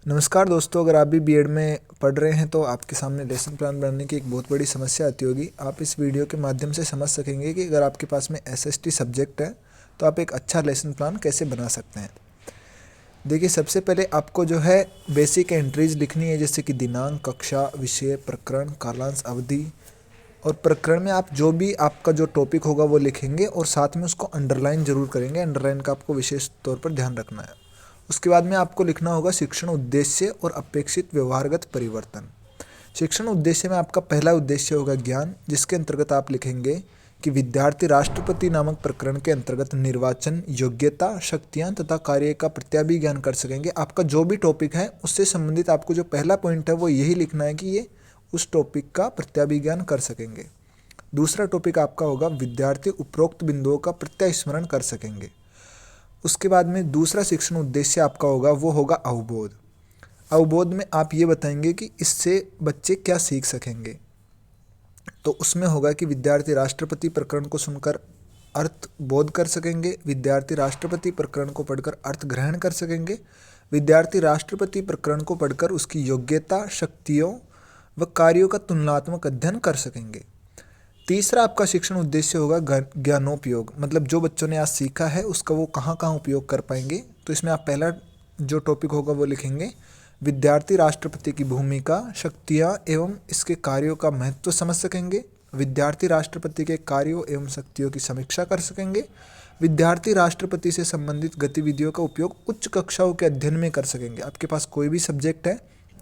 नमस्कार दोस्तों, अगर आप भी बीएड में पढ़ रहे हैं तो आपके सामने लेसन प्लान बनाने की एक बहुत बड़ी समस्या आती होगी। आप इस वीडियो के माध्यम से समझ सकेंगे कि अगर आपके पास में एसएसटी सब्जेक्ट है तो आप एक अच्छा लेसन प्लान कैसे बना सकते हैं। देखिए, सबसे पहले आपको जो है बेसिक एंट्रीज लिखनी है, जैसे कि दिनांक, कक्षा, विषय, प्रकरण, कालांश, अवधि। और प्रकरण में आप जो भी आपका जो टॉपिक होगा वो लिखेंगे और साथ में उसको अंडरलाइन जरूर करेंगे। अंडरलाइन का आपको विशेष तौर पर ध्यान रखना है। उसके बाद में आपको लिखना होगा शिक्षण उद्देश्य और अपेक्षित व्यवहारगत परिवर्तन। शिक्षण उद्देश्य में आपका पहला उद्देश्य होगा ज्ञान, जिसके अंतर्गत आप लिखेंगे कि विद्यार्थी राष्ट्रपति नामक प्रकरण के अंतर्गत निर्वाचन, योग्यता, शक्तियाँ तथा कार्य का प्रत्याभिज्ञान कर सकेंगे। आपका जो भी टॉपिक है उससे संबंधित आपको जो पहला पॉइंट है वो यही लिखना है कि ये उस टॉपिक का प्रत्याभिज्ञान कर सकेंगे। दूसरा टॉपिक आपका होगा विद्यार्थी उपरोक्त बिंदुओं का प्रत्यास्मरण कर सकेंगे। उसके बाद में दूसरा शिक्षण उद्देश्य आपका होगा वो होगा अवबोध। अवबोध में आप ये बताएंगे कि इससे बच्चे क्या सीख सकेंगे। तो उसमें होगा कि विद्यार्थी राष्ट्रपति प्रकरण को सुनकर अर्थ बोध कर सकेंगे, विद्यार्थी राष्ट्रपति प्रकरण को पढ़कर अर्थ ग्रहण कर सकेंगे, विद्यार्थी राष्ट्रपति प्रकरण को पढ़कर उसकी योग्यता, शक्तियों व कार्यों का तुलनात्मक अध्ययन कर सकेंगे। तीसरा आपका शिक्षण उद्देश्य होगा ज्ञानोपयोग, मतलब जो बच्चों ने आज सीखा है उसका वो कहाँ कहाँ उपयोग कर पाएंगे। तो इसमें आप पहला जो टॉपिक होगा वो लिखेंगे विद्यार्थी राष्ट्रपति की भूमिका, शक्तियाँ एवं इसके कार्यों का महत्व समझ सकेंगे, विद्यार्थी राष्ट्रपति के कार्यों एवं शक्तियों की समीक्षा कर सकेंगे, विद्यार्थी राष्ट्रपति से संबंधित गतिविधियों का उपयोग उच्च कक्षाओं के अध्ययन में कर सकेंगे। आपके पास कोई भी सब्जेक्ट है,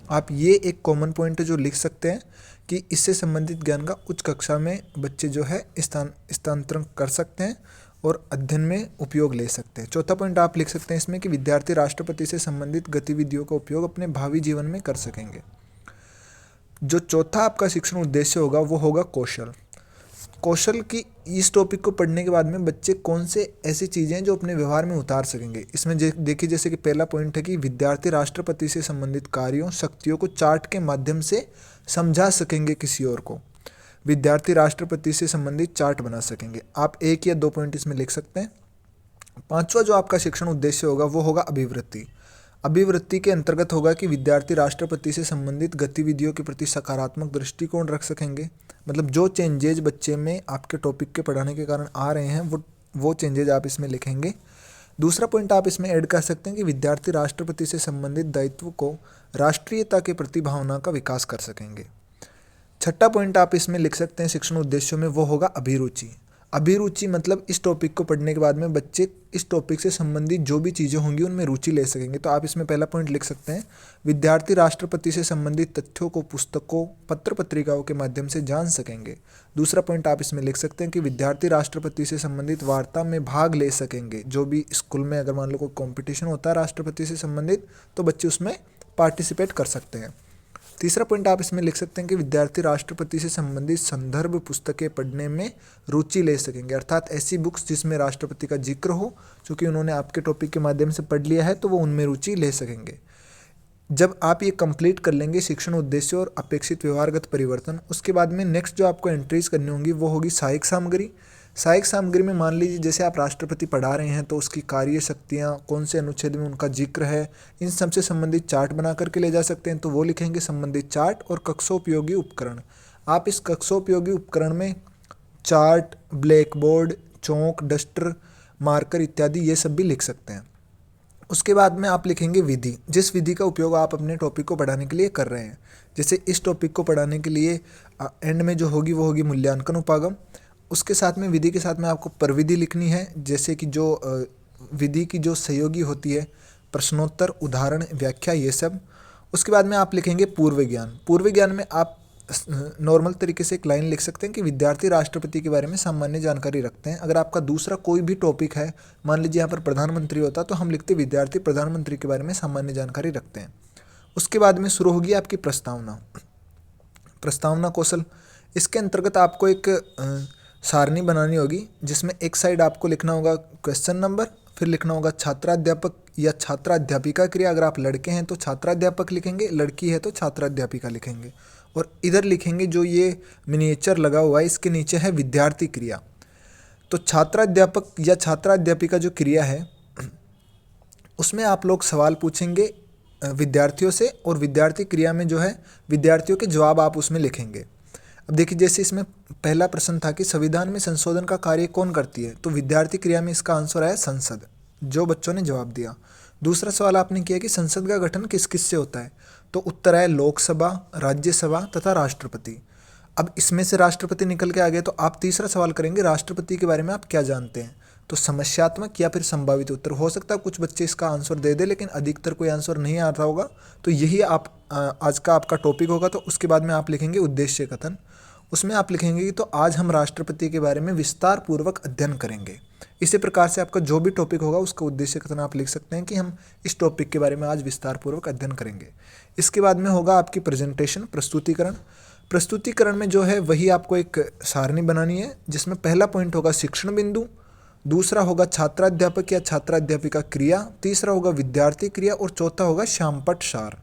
आप ये एक कॉमन पॉइंट है जो लिख सकते हैं कि इससे संबंधित ज्ञान का उच्च कक्षा में बच्चे जो है स्थानांतरण कर सकते हैं और अध्ययन में उपयोग ले सकते हैं। चौथा पॉइंट आप लिख सकते हैं इसमें कि विद्यार्थी राष्ट्रपति से संबंधित गतिविधियों का उपयोग अपने भावी जीवन में कर सकेंगे। जो चौथा आपका शिक्षण उद्देश्य होगा वो होगा कौशल। कौशल की इस टॉपिक को पढ़ने के बाद में बच्चे कौन से ऐसी चीज़ें हैं जो अपने व्यवहार में उतार सकेंगे। इसमें देखिए, जैसे कि पहला पॉइंट है कि विद्यार्थी राष्ट्रपति से संबंधित कार्यों, शक्तियों को चार्ट के माध्यम से समझा सकेंगे किसी और को। विद्यार्थी राष्ट्रपति से संबंधित चार्ट बना सकेंगे। आप एक या दो पॉइंट इसमें लिख सकते हैं। पांचवा जो आपका शिक्षण उद्देश्य होगा वो होगा अभिवृत्ति। अभिवृत्ति के अंतर्गत होगा कि विद्यार्थी राष्ट्रपति से संबंधित गतिविधियों के प्रति सकारात्मक दृष्टिकोण रख सकेंगे। मतलब जो चेंजेज बच्चे में आपके टॉपिक के पढ़ाने के कारण आ रहे हैं वो चेंजेज आप इसमें लिखेंगे। दूसरा पॉइंट आप इसमें ऐड कर सकते हैं कि विद्यार्थी राष्ट्रपति से संबंधित दायित्व को राष्ट्रीयता के प्रति भावना का विकास कर सकेंगे। छठा पॉइंट आप इसमें लिख सकते हैं शिक्षण उद्देश्यों में, वो होगा अभिरुचि। अभिरुचि मतलब इस टॉपिक को पढ़ने के बाद में बच्चे इस टॉपिक से संबंधित जो भी चीज़ें होंगी उनमें रुचि ले सकेंगे। तो आप इसमें पहला पॉइंट लिख सकते हैं विद्यार्थी राष्ट्रपति से संबंधित तथ्यों को पुस्तकों, पत्र पत्रिकाओं के माध्यम से जान सकेंगे। दूसरा पॉइंट आप इसमें लिख सकते हैं कि विद्यार्थी राष्ट्रपति से संबंधित वार्ता में भाग ले सकेंगे। जो भी स्कूल में अगर मान लो कोई कॉम्पिटिशन होता है राष्ट्रपति से संबंधित तो बच्चे उसमें पार्टिसिपेट कर सकते हैं। तीसरा पॉइंट आप इसमें लिख सकते हैं कि विद्यार्थी राष्ट्रपति से संबंधित संदर्भ पुस्तकें पढ़ने में रुचि ले सकेंगे, अर्थात ऐसी बुक्स जिसमें राष्ट्रपति का जिक्र हो, क्योंकि उन्होंने आपके टॉपिक के माध्यम से पढ़ लिया है तो वो उनमें रुचि ले सकेंगे। जब आप ये कंप्लीट कर लेंगे शिक्षण उद्देश्य और अपेक्षित व्यवहारगत परिवर्तन, उसके बाद में नेक्स्ट जो आपको एंट्रीज करनी होंगी वो होगी सहायक सामग्री। सहायक सामग्री में मान लीजिए जैसे आप राष्ट्रपति पढ़ा रहे हैं तो उसकी कार्य शक्तियाँ, कौन से अनुच्छेद में उनका जिक्र है, इन सबसे संबंधित चार्ट बना करके ले जा सकते हैं। तो वो लिखेंगे संबंधित चार्ट और कक्षोपयोगी उपकरण। आप इस कक्षोपयोगी उपकरण में चार्ट, ब्लैक बोर्ड, चौक, डस्टर, मार्कर इत्यादि ये सब भी लिख सकते हैं। उसके बाद में आप लिखेंगे विधि, जिस विधि का उपयोग आप अपने टॉपिक को पढ़ाने के लिए कर रहे हैं। जैसे इस टॉपिक को पढ़ाने के लिए एंड में जो होगी वो होगी मूल्यांकन उपागम। उसके साथ में विधि के साथ में आपको प्रविधि लिखनी है, जैसे कि जो विधि की जो सहयोगी होती है, प्रश्नोत्तर, उदाहरण, व्याख्या, ये सब। उसके बाद में आप लिखेंगे पूर्व ज्ञान। पूर्व ज्ञान में आप नॉर्मल तरीके से एक लाइन लिख सकते हैं कि विद्यार्थी राष्ट्रपति के बारे में सामान्य जानकारी रखते हैं। अगर आपका दूसरा कोई भी टॉपिक है, मान लीजिए यहाँ पर प्रधानमंत्री होता तो हम लिखते विद्यार्थी प्रधानमंत्री के बारे में सामान्य जानकारी रखते हैं। उसके बाद में शुरू होगी आपकी प्रस्तावना। प्रस्तावना कौशल, इसके अंतर्गत आपको एक सारणी बनानी होगी जिसमें एक साइड आपको लिखना होगा क्वेश्चन नंबर, फिर लिखना होगा छात्राध्यापक या छात्राध्यापिका क्रिया। अगर आप लड़के हैं तो छात्राध्यापक लिखेंगे, लड़की है तो छात्राध्यापिका लिखेंगे। और इधर लिखेंगे जो ये मिनिएचर लगा हुआ है इसके नीचे है विद्यार्थी क्रिया। तो छात्राध्यापक या छात्राध्यापिका जो क्रिया है उसमें आप लोग सवाल पूछेंगे विद्यार्थियों से, और विद्यार्थी क्रिया में जो है विद्यार्थियों के जवाब आप उसमें लिखेंगे। अब देखिए, जैसे इसमें पहला प्रश्न था कि संविधान में संशोधन का कार्य कौन करती है, तो विद्यार्थी क्रिया में इसका आंसर आया संसद, जो बच्चों ने जवाब दिया। दूसरा सवाल आपने किया कि संसद का गठन किस किस से होता है, तो उत्तर आया लोकसभा, राज्यसभा तथा राष्ट्रपति। अब इसमें से राष्ट्रपति निकल के आ गए, तो आप तीसरा सवाल करेंगे राष्ट्रपति के बारे में आप क्या जानते हैं, तो समस्यात्मक या फिर संभावित उत्तर। हो सकता है कुछ बच्चे इसका आंसर दे दे, लेकिन अधिकतर कोई आंसर नहीं आ रहा होगा, तो यही आप आज का आपका टॉपिक होगा। तो उसके बाद में आप लिखेंगे उद्देश्य कथन। उसमें आप लिखेंगे कि तो आज हम राष्ट्रपति के बारे में विस्तार पूर्वक अध्ययन करेंगे। इसी प्रकार से आपका जो भी टॉपिक होगा उसका उद्देश्य कथन आप लिख सकते हैं कि हम इस टॉपिक के बारे में आज विस्तार पूर्वक अध्ययन करेंगे। इसके बाद में होगा आपकी प्रेजेंटेशन, प्रस्तुतिकरण। प्रस्तुतिकरण में जो है वही आपको एक सारणी बनानी है, जिसमें पहला पॉइंट होगा शिक्षण बिंदु, दूसरा होगा छात्राध्यापक या छात्राध्यापिका क्रिया, तीसरा होगा विद्यार्थी क्रिया, और चौथा होगा श्यामपट्ट सार।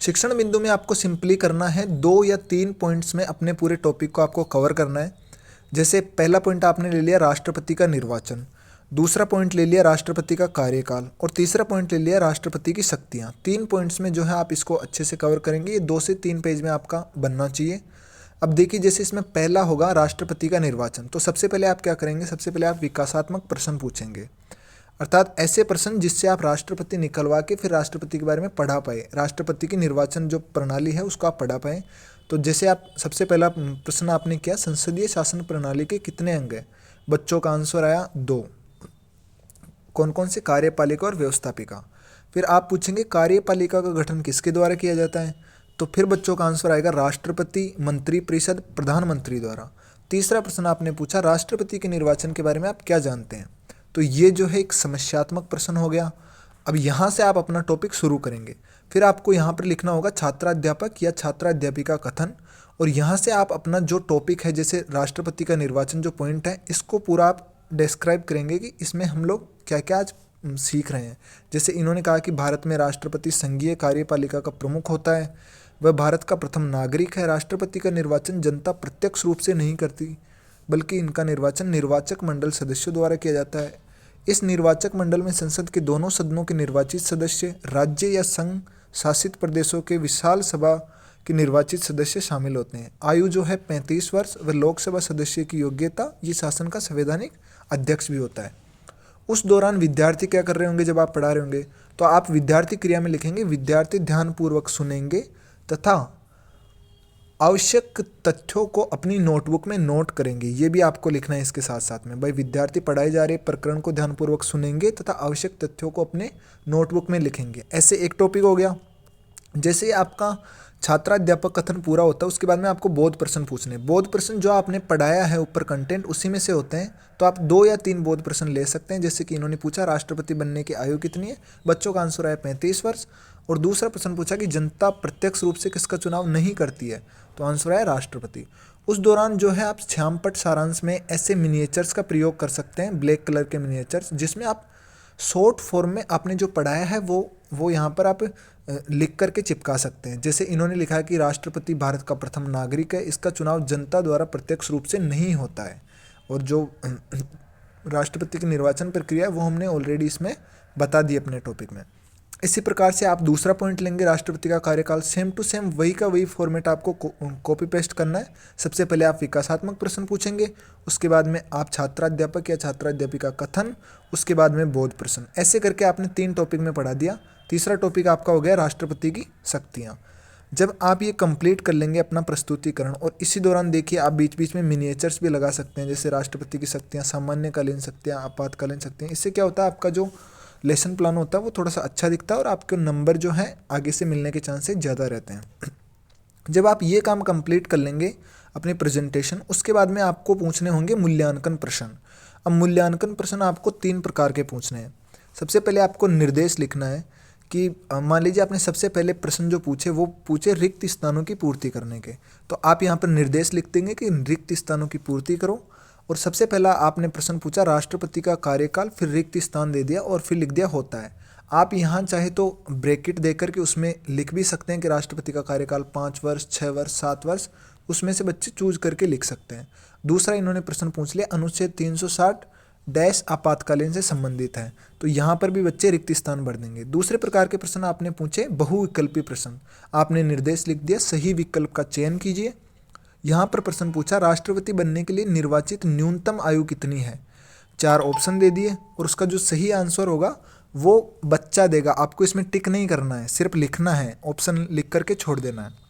शिक्षण बिंदु में आपको सिंपली करना है 2 या 3 पॉइंट्स में अपने पूरे टॉपिक को आपको कवर करना है। जैसे पहला पॉइंट आपने ले लिया राष्ट्रपति का निर्वाचन, दूसरा पॉइंट ले लिया राष्ट्रपति का कार्यकाल, और तीसरा पॉइंट ले लिया राष्ट्रपति की शक्तियाँ। 3 पॉइंट्स में जो है आप इसको अच्छे से कवर करेंगे। ये 2 से 3 पेज में आपका बनना चाहिए। अब देखिए, जैसे इसमें पहला होगा राष्ट्रपति का निर्वाचन, तो सबसे पहले आप क्या करेंगे, सबसे पहले आप विकासात्मक प्रश्न पूछेंगे, अर्थात ऐसे प्रश्न जिससे आप राष्ट्रपति निकलवा के फिर राष्ट्रपति के बारे में पढ़ा पाए, राष्ट्रपति की निर्वाचन जो प्रणाली है उसको आप पढ़ा पाए। तो जैसे आप सबसे पहला प्रश्न आपने किया, संसदीय शासन प्रणाली के कितने अंग हैं, बच्चों का आंसर आया 2। कौन कौन से, कार्यपालिका और व्यवस्थापिका। फिर आप पूछेंगे कार्यपालिका का गठन किसके द्वारा किया जाता है, तो फिर बच्चों का आंसर आएगा राष्ट्रपति, मंत्रिपरिषद, प्रधानमंत्री द्वारा। तीसरा प्रश्न आपने पूछा राष्ट्रपति के निर्वाचन के बारे में आप क्या जानते हैं, तो ये जो है एक समस्यात्मक प्रश्न हो गया। अब यहाँ से आप अपना टॉपिक शुरू करेंगे। फिर आपको यहाँ पर लिखना होगा छात्राध्यापक या छात्राध्यापिका कथन, और यहाँ से आप अपना जो टॉपिक है, जैसे राष्ट्रपति का निर्वाचन जो पॉइंट है, इसको पूरा आप डिस्क्राइब करेंगे कि इसमें हम लोग क्या क्या आज सीख रहे हैं। जैसे इन्होंने कहा कि भारत में राष्ट्रपति संघीय कार्यपालिका का प्रमुख होता है, वह भारत का प्रथम नागरिक है। राष्ट्रपति का निर्वाचन जनता प्रत्यक्ष रूप से नहीं करती, बल्कि इनका निर्वाचन निर्वाचक मंडल सदस्यों द्वारा किया जाता है। इस निर्वाचक मंडल में संसद के दोनों सदनों के निर्वाचित सदस्य, राज्य या संघ शासित प्रदेशों के विशाल सभा के निर्वाचित सदस्य शामिल होते हैं। आयु जो है 35 वर्ष व लोकसभा सदस्य की योग्यता, ये शासन का संवैधानिक अध्यक्ष भी होता है। उस दौरान विद्यार्थी क्या कर रहे होंगे, जब आप पढ़ा रहे होंगे तो आप विद्यार्थी क्रिया में लिखेंगे विद्यार्थी ध्यानपूर्वक सुनेंगे तथा आवश्यक तथ्यों को अपनी नोटबुक में नोट करेंगे। ये भी आपको लिखना है इसके साथ साथ में, भाई विद्यार्थी पढ़ाए जा रहे प्रकरण को ध्यानपूर्वक सुनेंगे तथा आवश्यक तथ्यों को अपने नोटबुक में लिखेंगे। ऐसे एक टॉपिक हो गया। जैसे आपका छात्राध्यापक कथन पूरा होता है, उसके बाद में आपको बोध प्रश्न पूछने। बोध प्रश्न जो आपने पढ़ाया है ऊपर कंटेंट, उसी में से होते हैं, तो आप 2 या 3 बोध प्रश्न ले सकते हैं। जैसे कि इन्होंने पूछा राष्ट्रपति बनने की आयु कितनी है, बच्चों का आंसर आया 35 वर्ष। और दूसरा प्रश्न पूछा कि जनता प्रत्यक्ष रूप से किसका चुनाव नहीं करती है, तो आंसर आया राष्ट्रपति। उस दौरान जो है आप श्यामपट्ट सारांश में ऐसे मिनिएचर्स का प्रयोग कर सकते हैं, ब्लैक कलर के मिनिएचर्स, जिसमें आप शॉर्ट फॉर्म में आपने जो पढ़ाया है वो यहाँ पर आप लिख करके चिपका सकते हैं। जैसे इन्होंने लिखा है कि राष्ट्रपति भारत का प्रथम नागरिक है, इसका चुनाव जनता द्वारा प्रत्यक्ष रूप से नहीं होता है। और जो राष्ट्रपति की निर्वाचन प्रक्रिया है वो हमने ऑलरेडी इसमें बता दी अपने टॉपिक में। इसी प्रकार से आप दूसरा पॉइंट लेंगे राष्ट्रपति का कार्यकाल, सेम टू सेम वही का वही फॉर्मेट आपको कॉपी पेस्ट करना है। सबसे पहले आप विकासात्मक प्रश्न पूछेंगे, उसके बाद में आप छात्राध्यापक या छात्राध्यापिका कथन, उसके बाद में बोध प्रश्न। ऐसे करके आपने 3 टॉपिक में पढ़ा दिया। तीसरा टॉपिक आपका हो गया राष्ट्रपति की शक्तियाँ। जब आप ये कंप्लीट कर लेंगे अपना प्रस्तुतिकरण, और इसी दौरान देखिए आप बीच बीच में मिनिएचर्स भी लगा सकते हैं, जैसे राष्ट्रपति की शक्तियाँ, सामान्यकालीन शक्तियाँ, आपातकालीन शक्तियाँ। इससे क्या होता है, आपका जो लेसन प्लान होता है वो थोड़ा सा अच्छा दिखता है और आपके नंबर जो है आगे से मिलने के चांसेस ज़्यादा रहते हैं। जब आप ये काम कंप्लीट कर लेंगे अपनी प्रेजेंटेशन, उसके बाद में आपको पूछने होंगे मूल्यांकन प्रश्न। अब मूल्यांकन प्रश्न आपको 3 प्रकार के पूछने हैं। सबसे पहले आपको निर्देश लिखना है कि मान लीजिए आपने सबसे पहले प्रश्न जो पूछे वो पूछे रिक्त स्थानों की पूर्ति करने के, तो आप यहाँ पर निर्देश लिख देंगे कि रिक्त स्थानों की पूर्ति करो। और सबसे पहला आपने प्रश्न पूछा राष्ट्रपति का कार्यकाल, फिर रिक्त स्थान दे दिया और फिर लिख दिया होता है। आप यहाँ चाहे तो ब्रैकेट देकर के उसमें लिख भी सकते हैं कि राष्ट्रपति का कार्यकाल 5 वर्ष, 6 वर्ष, 7 वर्ष, उसमें से बच्चे चूज करके लिख सकते हैं। दूसरा इन्होंने प्रश्न पूछ लिया अनुच्छेद 360 डैश आपातकालीन से संबंधित है। तो यहाँ पर भी बच्चे रिक्त स्थान भर देंगे। दूसरे प्रकार के प्रश्न आपने पूछे बहुविकल्पी प्रश्न। आपने निर्देश लिख दिया, सही विकल्प का चयन कीजिए। यहाँ पर प्रश्न पूछा राष्ट्रपति बनने के लिए निर्वाचित न्यूनतम आयु कितनी है। 4 ऑप्शन दे दिए और उसका जो सही आंसर होगा वो बच्चा देगा। आपको इसमें टिक नहीं करना है, सिर्फ लिखना है, ऑप्शन लिख करके छोड़ देना है।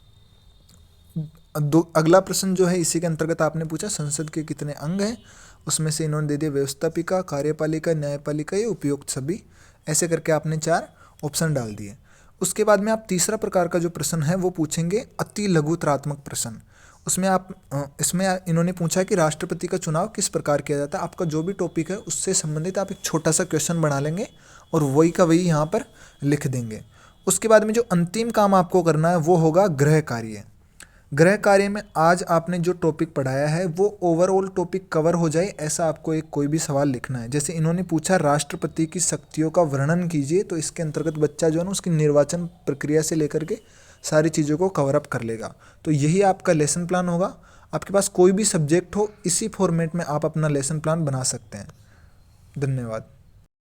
अगला प्रश्न जो है इसी के अंतर्गत आपने पूछा संसद के कितने अंग हैं। उसमें से इन्होंने दे दिया व्यवस्थापिका, कार्यपालिका, न्यायपालिका या उपयुक्त सभी। ऐसे करके आपने 4 ऑप्शन डाल दिए। उसके बाद में आप तीसरा प्रकार का जो प्रश्न है वो पूछेंगे अति लघुतरात्मक प्रश्न। उसमें आप इसमें इन्होंने पूछा कि राष्ट्रपति का चुनाव किस प्रकार किया जाता है। आपका जो भी टॉपिक है उससे संबंधित आप एक छोटा सा क्वेश्चन बना लेंगे और वही का वही यहाँ पर लिख देंगे। उसके बाद में जो अंतिम काम आपको करना है वो होगा गृह कार्य। गृह कार्य में आज आपने जो टॉपिक पढ़ाया है वो ओवरऑल टॉपिक कवर हो जाए ऐसा आपको एक कोई भी सवाल लिखना है। जैसे इन्होंने पूछा राष्ट्रपति की शक्तियों का वर्णन कीजिए, तो इसके अंतर्गत बच्चा जो है ना उसकी निर्वाचन प्रक्रिया से लेकर के सारी चीज़ों को कवर अप कर लेगा। तो यही आपका लेसन प्लान होगा। आपके पास कोई भी सब्जेक्ट हो, इसी फॉर्मेट में आप अपना लेसन प्लान बना सकते हैं। धन्यवाद।